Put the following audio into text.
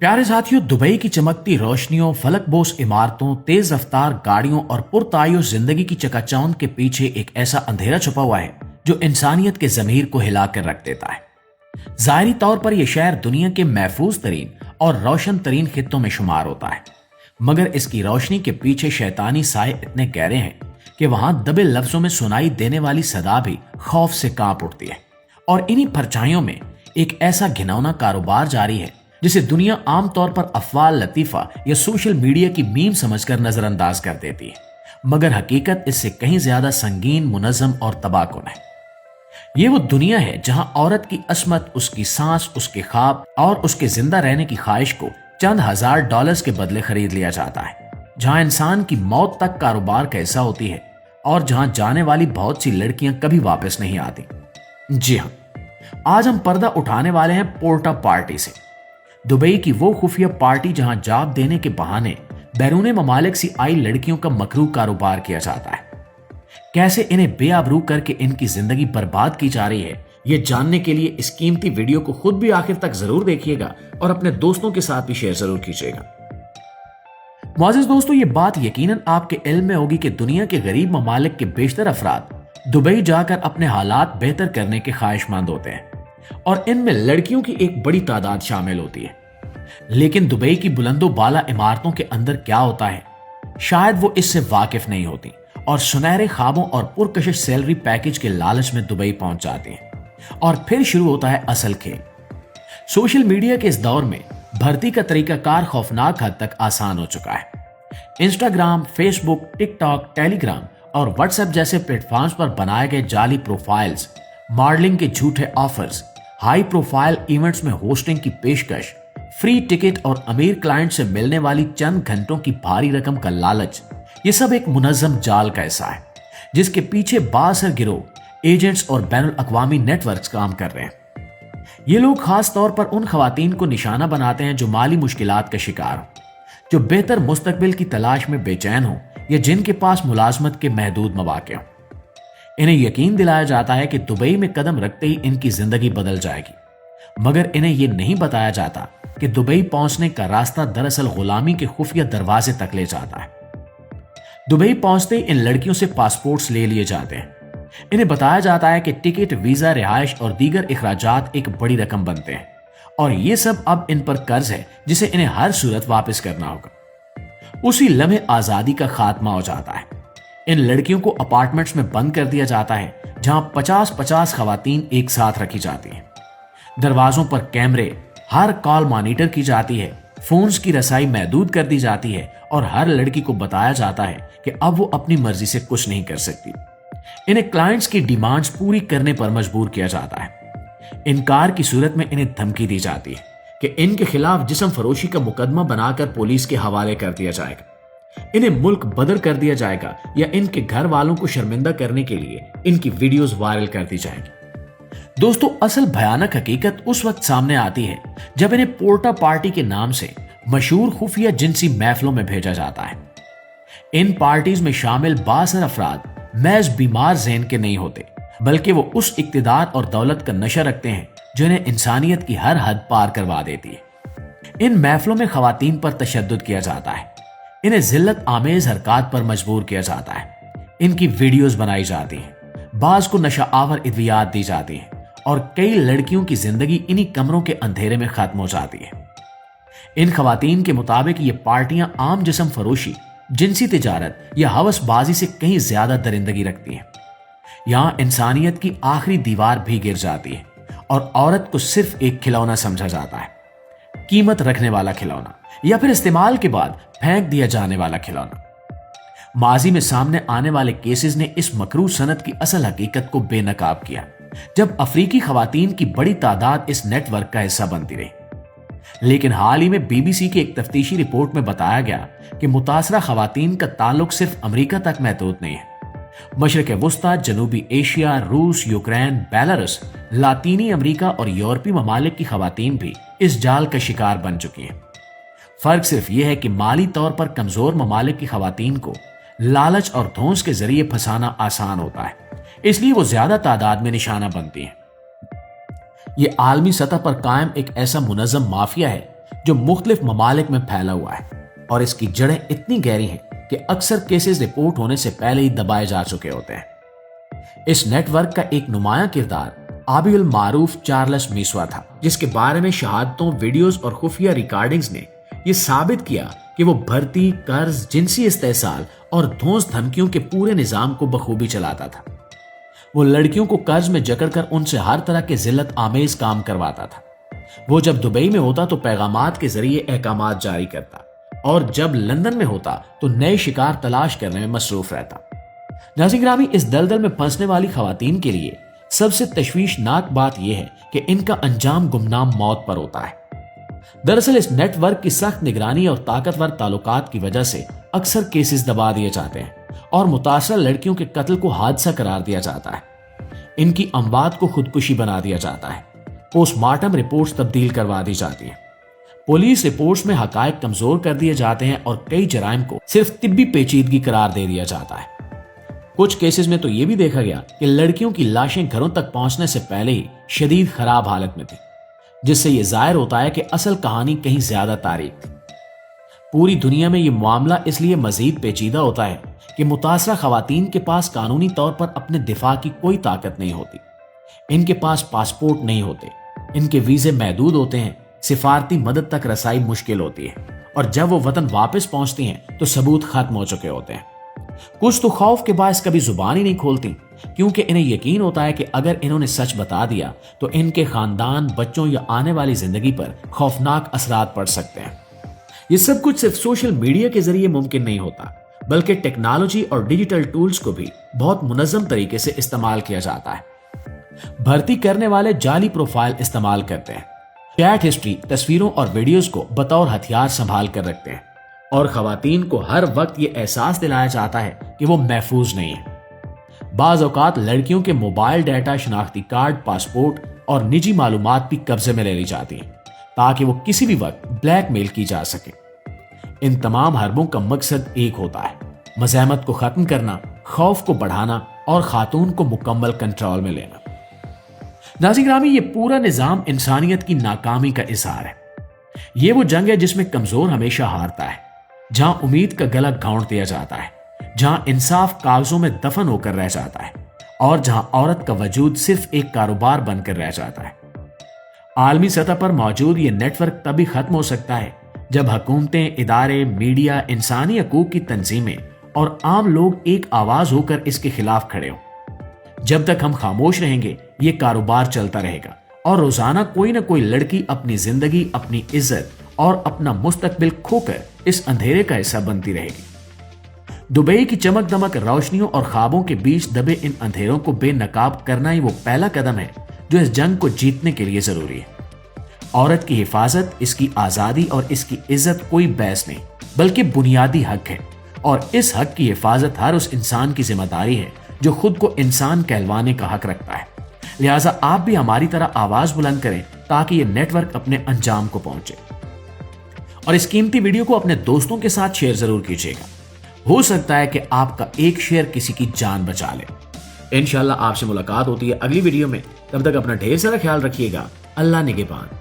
प्यारे साथियों, दुबई की चमकती रोशनियों, फलकबोस इमारतों, तेज रफ्तार गाड़ियों और पुरतायुश जिंदगी की चकाचौंध के पीछे एक ऐसा अंधेरा छुपा हुआ है जो इंसानियत के जमीर को हिला कर रख देता है। ज़ाहिरी तौर पर यह शहर दुनिया के महफूज तरीन और रोशन तरीन खित्तों में शुमार होता है, मगर इसकी रोशनी के पीछे शैतानी साए इतने गहरे हैं कि वहां दबे लफ्जों में सुनाई देने वाली सदा भी खौफ से कांप उठती है। और इन्हीं परछाइयों में एक ऐसा घिनौना कारोबार जारी है जिसे दुनिया आमतौर पर अफवाह लतीफा या सोशल मीडिया की मीम समझकर नजरअंदाज कर देती है, मगर हकीकत इससे कहीं ज्यादा संगीन, मुनज़्ज़म और तबाहकुन है। ये वो दुनिया है जहां औरत की असमत, उसकी सांस, उसके ख्वाब और उसके जिंदा रहने की ख्वाहिश को चंद हजार डॉलर्स के बदले खरीद लिया जाता है, जहां इंसान की मौत तक कारोबार का हिस्सा होती है और जहां जाने वाली बहुत सी लड़कियां कभी वापस नहीं आती। जी हाँ, आज हम पर्दा उठाने वाले हैं पोर्टा पार्टी से, दुबई की वो खुफिया पार्टी जहां जाब देने के बहाने बैरून ममालिक से आई लड़कियों का मकरू कारोबार किया जाता है। कैसे इन्हें बेआबरू करके इनकी जिंदगी बर्बाद की जा रही है, ये जानने के लिए इस कीमती वीडियो को खुद भी आखिर तक जरूर देखिएगा और अपने दोस्तों के साथ भी शेयर जरूर कीजिएगा। मुअज़्ज़िज़ दोस्तों, ये बात यकीनन आपके इल्म में होगी कि दुनिया के गरीब ममालिक के बेशतर अफराद दुबई जाकर अपने हालात बेहतर करने के ख्वाहिशमंद होते हैं और इनमें लड़कियों की एक बड़ी तादाद शामिल होती है। लेकिन दुबई की बुलंदो बाला इमारतों के अंदर क्या होता है, शायद वो इससे वाकिफ नहीं होती और सुनहरे ख्वाबों और पुरकशिश सैलरी पैकेज के लालच में दुबई पहुंच जाती हैं। और फिर शुरू होता है असल खेल। सोशल मीडिया के इस दौर में भर्ती का तरीकाकार खौफनाक हद तक आसान हो चुका है। इंस्टाग्राम, फेसबुक, टिकटॉक, टेलीग्राम और व्हाट्सएप जैसे प्लेटफॉर्म्स पर बनाए गए जाली प्रोफाइल्स, मॉडलिंग के झूठे ऑफर्स, हाई प्रोफाइल इवेंट्स में होस्टिंग की पेशकश, फ्री टिकट और अमीर क्लाइंट से मिलने वाली चंद घंटों की भारी रकम का लालच, ये सब एक मुनज़्ज़म जाल का हिस्सा है जिसके पीछे बासर गिरोह, एजेंट्स और बैनुल अक़वामी नेटवर्क्स काम कर रहे हैं। ये लोग खास तौर पर उन खवातीन को निशाना बनाते हैं जो माली मुश्किलात का शिकार हो, जो बेहतर मुस्तकबिल की तलाश में बेचैन हो या जिनके पास मुलाजमत के महदूद मौक़े हों। इन्हें यकीन दिलाया जाता है कि दुबई में कदम रखते ही इनकी जिंदगी बदल जाएगी, मगर इन्हें यह नहीं बताया जाता कि दुबई पहुंचने का रास्ता दरअसल गुलामी के खुफिया दरवाजे तक ले जाता है। दुबई पहुंचते इन लड़कियों से पासपोर्ट्स ले लिए जाते हैं। इन्हें बताया जाता है कि टिकट, वीजा, रिहाइश और दीगर इखराजात एक बड़ी रकम बनते हैं और ये सब अब इन पर कर्ज है जिसे इन्हें हर सूरत वापस करना होगा। उसी लम्हे आजादी का खात्मा हो जाता है। इन लड़कियों को अपार्टमेंट्स में बंद कर दिया जाता है जहां 50-50 खवातीन एक साथ रखी जाती हैं। दरवाजों पर कैमरे, हर कॉल मॉनिटर की जाती है, फोन्स की रसाई महदूद कर दी जाती है और हर लड़की को बताया जाता है कि अब वो अपनी मर्जी से कुछ नहीं कर सकती। इन्हें क्लाइंट्स की डिमांड्स पूरी करने पर मजबूर किया जाता है। इनकार की सूरत में इन्हें धमकी दी जाती है कि इनके खिलाफ जिस्म फरोशी का मुकदमा बनाकर पुलिस के हवाले कर दिया जाएगा, इन्हें मुल्क बदर कर दिया जाएगा या इनके घर वालों को शर्मिंदा करने के लिए इनकी वीडियोस वायरल कर दी जाएगी। दोस्तों, असल भयानक हकीकत उस वक्त सामने आती है जब इन्हें पोर्टा पार्टी के नाम से मशहूर खुफिया जिनसी महफिलों में भेजा जाता है। इन पार्टीज में शामिल बासर अफराद महज बीमार ज़हन के नहीं होते, बल्कि वो उस इक्तिदार और दौलत का नशा रखते हैं जो इन्हें इंसानियत की हर हद पार करवा देती है। इन महफिलों में खवातीन पर तशद्दुद किया जाता है, इन्हें जिल्लत आमेज हरकत पर मजबूर किया जाता है, इनकी वीडियोस बनाई जाती हैं, बाज को नशा आवर इद्वियात दी जाती हैं और कई लड़कियों की जिंदगी इन्हीं कमरों के अंधेरे में खत्म हो जाती है। इन खवातीन के मुताबिक ये पार्टियां आम जिस्म फरोशी, जिनसी तिजारत या हवसबाजी से कहीं ज्यादा दरिंदगी रखती हैं। यहां इंसानियत की आखिरी दीवार भी गिर जाती है और औरत को सिर्फ एक खिलौना समझा जाता है, कीमत रखने वाला खिलौना या फिर इस्तेमाल के बाद फेंक दिया जाने वाला खिलौना। माजी में सामने आने वाले केसेस ने इस मकरू सनत की असल हकीकत को बेनकाब किया, जब अफ्रीकी खवातीन की बड़ी तादाद इस नेटवर्क का हिस्सा बनती रही। लेकिन हाल ही में बीबीसी की एक तफ्तीशी रिपोर्ट में बताया गया कि मुतासरा खवातीन का ताल्लुक सिर्फ अमेरिका तक महदूद नहीं है। मशरक़ वस्ता, जनूबी एशिया, रूस, यूक्रेन, बेलारूस, लातीनी अमेरिका और यूरोपीय ममालिक की खवातीन भी इस जाल का शिकार बन चुकी हैं। फर्क सिर्फ यह है कि माली तौर पर कमजोर ममालिक की खवातीन को लालच और धौंस के जरिए फंसाना आसान होता है, इसलिए वो ज्यादा तादाद में निशाना बनती हैं। ये आलमी सतह पर कायम एक ऐसा मुनज़्ज़म माफिया है جو مختلف ممالک میں پھیلا ہوا ہے اور اس کی جڑیں اتنی گہری ہیں کہ اکثر کیسز رپورٹ ہونے سے پہلے ہی دبائے جا چکے ہوتے ہیں۔ اس نیٹ ورک کا ایک نمایاں کردار آبی المعروف چارلس میسوا تھا، جس کے بارے میں شہادتوں، ویڈیوز اور خفیہ ریکارڈنگز نے یہ ثابت کیا کہ وہ بھرتی، قرض، جنسی استحصال اور دھونس دھمکیوں کے پورے نظام کو بخوبی چلاتا تھا۔ وہ لڑکیوں کو قرض میں جکڑ کر ان سے ہر طرح کے ذلت آمیز کام کرواتا تھا۔ وہ جب دبئی میں ہوتا تو پیغامات کے ذریعے احکامات جاری کرتا اور جب لندن میں ہوتا تو نئے شکار تلاش کرنے میں مصروف رہتا۔ ناظرین گرامی، اس دلدل میں پھنسنے والی خواتین کے لیے سب سے تشویشناک بات یہ ہے کہ ان کا انجام گمنام موت پر ہوتا ہے۔ دراصل اس نیٹ ورک کی سخت نگرانی اور طاقتور تعلقات کی وجہ سے اکثر کیسز دبا دیے جاتے ہیں اور متاثرہ لڑکیوں کے قتل کو حادثہ قرار دیا جاتا ہے۔ ان کی اموات کو خودکشی بنا دیا جاتا ہے، پوسٹ مارٹم رپورٹس تبدیل کروا دی جاتی ہیں، پولیس رپورٹس میں حقائق کمزور کر دیے جاتے ہیں اور کئی جرائم کو صرف طبی پیچیدگی قرار دے دیا جاتا ہے۔ کچھ کیسز میں تو یہ بھی دیکھا گیا کہ لڑکیوں کی لاشیں گھروں تک پہنچنے سے پہلے ہی شدید خراب حالت میں تھی، جس سے یہ ظاہر ہوتا ہے کہ اصل کہانی کہیں زیادہ تاریک تھی۔ پوری دنیا میں یہ معاملہ اس لیے مزید پیچیدہ ہوتا ہے کہ متاثرہ خواتین کے پاس قانونی طور پر اپنے دفاع کی کوئی طاقت نہیں ہوتی، ان کے پاس پاسپورٹ نہیں ہوتے، ان کے ویزے محدود ہوتے ہیں، سفارتی مدد تک رسائی مشکل ہوتی ہے اور جب وہ وطن واپس پہنچتی ہیں تو ثبوت ختم ہو چکے ہوتے ہیں۔ کچھ تو خوف کے باعث کبھی زبان ہی نہیں کھولتی، کیونکہ انہیں یقین ہوتا ہے کہ اگر انہوں نے سچ بتا دیا تو ان کے خاندان، بچوں یا آنے والی زندگی پر خوفناک اثرات پڑ سکتے ہیں۔ یہ سب کچھ صرف سوشل میڈیا کے ذریعے ممکن نہیں ہوتا، بلکہ ٹیکنالوجی اور ڈیجیٹل ٹولز کو بھی بہت منظم طریقے سے استعمال کیا جاتا ہے۔ بھرتی کرنے والے جعلی پروفائل استعمال کرتے ہیں، چیٹ ہسٹری، تصویروں اور ویڈیوز کو بطور ہتھیار سنبھال کر رکھتے ہیں اور خواتین کو ہر وقت یہ احساس دلایا جاتا ہے کہ وہ محفوظ نہیں ہے۔ بعض اوقات لڑکیوں کے موبائل ڈیٹا، شناختی کارڈ، پاسپورٹ اور نجی معلومات بھی قبضے میں لے لی جاتی ہیں تاکہ وہ کسی بھی وقت بلیک میل کی جا سکے۔ ان تمام حربوں کا مقصد ایک ہوتا ہے: مزاحمت کو ختم کرنا، خوف کو بڑھانا اور خاتون کو مکمل کنٹرول میں لینا۔ ناظرین گرامی، یہ پورا نظام انسانیت کی ناکامی کا اظہار ہے۔ یہ وہ جنگ ہے جس میں کمزور ہمیشہ ہارتا ہے، جہاں امید کا گلا گھونٹ دیا جاتا ہے، جہاں انصاف کاغذوں میں دفن ہو کر رہ جاتا ہے اور جہاں عورت کا وجود صرف ایک کاروبار بن کر رہ جاتا ہے۔ عالمی سطح پر موجود یہ نیٹ ورک تبھی ختم ہو سکتا ہے جب حکومتیں، ادارے، میڈیا، انسانی حقوق کی تنظیمیں اور عام لوگ ایک آواز ہو کر اس کے خلاف کھڑے ہوں۔ جب تک ہم خاموش رہیں گے یہ کاروبار چلتا رہے گا اور روزانہ کوئی نہ کوئی لڑکی اپنی زندگی، اپنی عزت اور اپنا مستقبل کھو کر اس اندھیرے کا حصہ بنتی رہے گی۔ دبئی کی چمک دمک روشنیوں اور خوابوں کے بیچ دبے ان اندھیروں کو بے نقاب کرنا ہی وہ پہلا قدم ہے جو اس جنگ کو جیتنے کے لیے ضروری ہے۔ عورت کی حفاظت، اس کی آزادی اور اس کی عزت کوئی بحث نہیں بلکہ بنیادی حق ہے، اور اس حق کی حفاظت ہر اس انسان کی ذمہ داری ہے جو خود کو انسان کہلوانے کا حق رکھتا ہے۔ لہٰذا آپ بھی ہماری طرح آواز بلند کریں تاکہ یہ نیٹ ورک اپنے انجام کو پہنچے، اور اس قیمتی ویڈیو کو اپنے دوستوں کے ساتھ شیئر ضرور کیجیے گا۔ ہو سکتا ہے کہ آپ کا ایک شیئر کسی کی جان بچا لے۔ انشاءاللہ آپ سے ملاقات ہوتی ہے اگلی ویڈیو میں، تب تک اپنا ڈھیر سارا خیال رکھیے گا۔ اللہ نگہبان۔